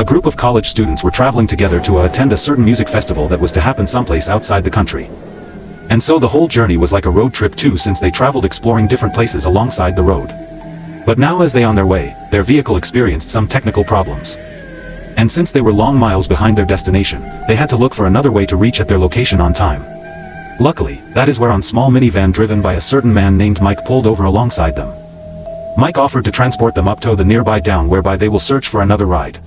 A group of college students were traveling together to attend a certain music festival that was to happen someplace outside the country. And so the whole journey was like a road trip too, since they traveled exploring different places alongside the road. But now as they on their way, their vehicle experienced some technical problems. And since they were long miles behind their destination, they had to look for another way to reach at their location on time. Luckily, that is where a small minivan driven by a certain man named Mike pulled over alongside them. Mike offered to transport them up to the nearby town whereby they will search for another ride.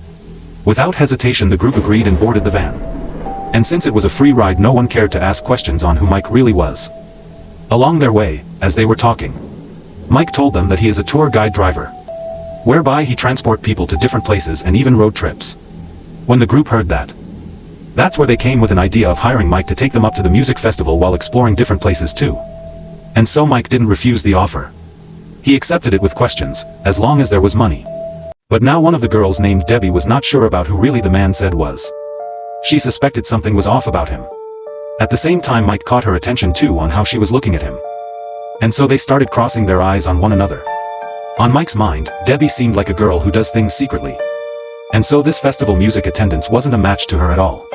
Without hesitation the group agreed and boarded the van. And since it was a free ride no one cared to ask questions on who Mike really was. Along their way, as they were talking, Mike told them that he is a tour guide driver, whereby he transport people to different places and even road trips. When the group heard that, that's where they came with an idea of hiring Mike to take them up to the music festival while exploring different places too. And so Mike didn't refuse the offer. He accepted it with questions, as long as there was money. But now one of the girls named Debbie was not sure about who really the man said was. She suspected something was off about him. At the same time Mike caught her attention too on how she was looking at him. And so they started crossing their eyes on one another. On Mike's mind, Debbie seemed like a girl who does things secretly. And so this festival music attendance wasn't a match to her at all.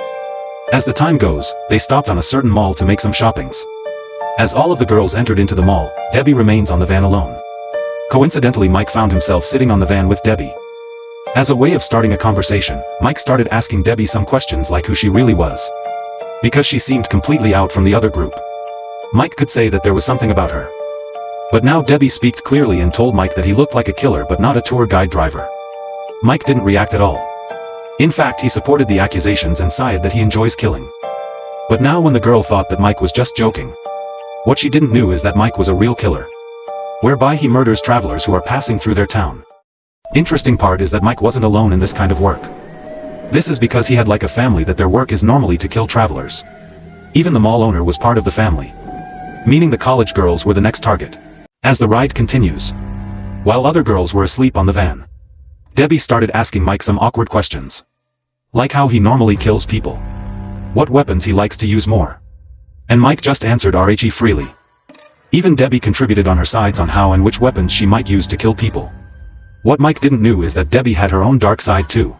As the time goes, they stopped on a certain mall to make some shoppings. As all of the girls entered into the mall, Debbie remains on the van alone. Coincidentally Mike found himself sitting on the van with Debbie. As a way of starting a conversation, Mike started asking Debbie some questions like who she really was. Because she seemed completely out from the other group. Mike could say that there was something about her. But now Debbie speaked clearly and told Mike that he looked like a killer but not a tour guide driver. Mike didn't react at all. In fact he supported the accusations and sighed that he enjoys killing. But now when the girl thought that Mike was just joking, what she didn't know is that Mike was a real killer, whereby he murders travelers who are passing through their town. Interesting part is that Mike wasn't alone in this kind of work. This is because he had like a family that their work is normally to kill travelers. Even the mall owner was part of the family. Meaning the college girls were the next target. As the ride continues, while other girls were asleep on the van, Debbie started asking Mike some awkward questions. Like how he normally kills people. What weapons he likes to use more. And Mike just answered RHE freely. Even Debbie contributed on her sides on how and which weapons she might use to kill people. What Mike didn't know is that Debbie had her own dark side too.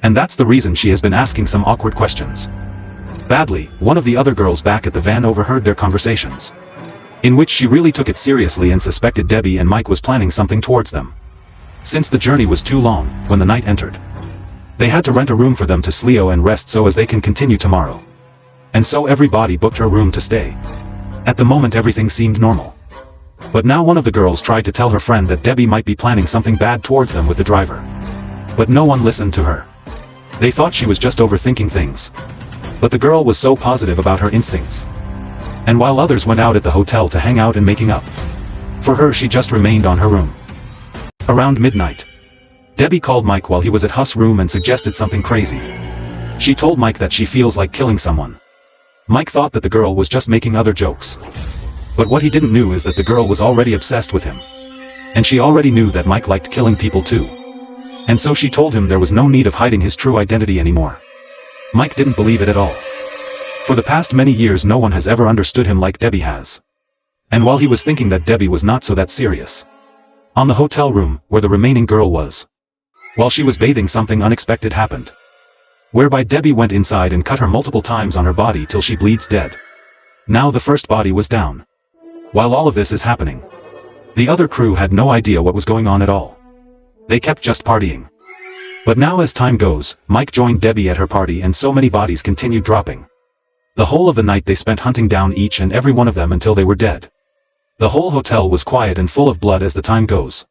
And that's the reason she has been asking some awkward questions. Badly, one of the other girls back at the van overheard their conversations, in which she really took it seriously and suspected Debbie and Mike was planning something towards them. Since the journey was too long, when the night entered, they had to rent a room for them to sleep and rest so as they can continue tomorrow. And so everybody booked her room to stay. At the moment everything seemed normal. But now one of the girls tried to tell her friend that Debbie might be planning something bad towards them with the driver. But no one listened to her. They thought she was just overthinking things. But the girl was so positive about her instincts. And while others went out at the hotel to hang out and making up, for her she just remained on her room. Around midnight, Debbie called Mike while he was at Huss' room and suggested something crazy. She told Mike that she feels like killing someone. Mike thought that the girl was just making other jokes. But what he didn't know is that the girl was already obsessed with him. And she already knew that Mike liked killing people too. And so she told him there was no need of hiding his true identity anymore. Mike didn't believe it at all. For the past many years no one has ever understood him like Debbie has. And while he was thinking that Debbie was not so that serious, on the hotel room, where the remaining girl was, while she was bathing something unexpected happened. Whereby Debbie went inside and cut her multiple times on her body till she bleeds dead. Now the first body was down. While all of this is happening, the other crew had no idea what was going on at all. They kept just partying. But now as time goes, Mike joined Debbie at her party and so many bodies continued dropping. The whole of the night they spent hunting down each and every one of them until they were dead. The whole hotel was quiet and full of blood as the time goes.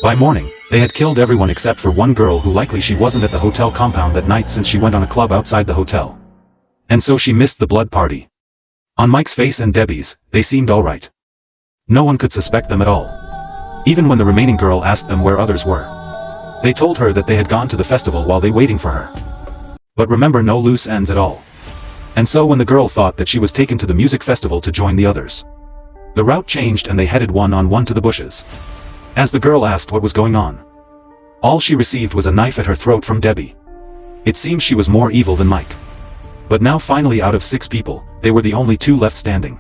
By morning, they had killed everyone except for one girl who likely she wasn't at the hotel compound that night since she went on a club outside the hotel. And so she missed the blood party. On Mike's face and Debbie's, they seemed alright. No one could suspect them at all. Even when the remaining girl asked them where others were, they told her that they had gone to the festival while they waiting for her. But remember, no loose ends at all. And so when the girl thought that she was taken to the music festival to join the others, the route changed and they headed one-on-one to the bushes. As the girl asked what was going on, all she received was a knife at her throat from Debbie. It seems she was more evil than Mike. But now finally out of 6 people, they were the only 2 left standing.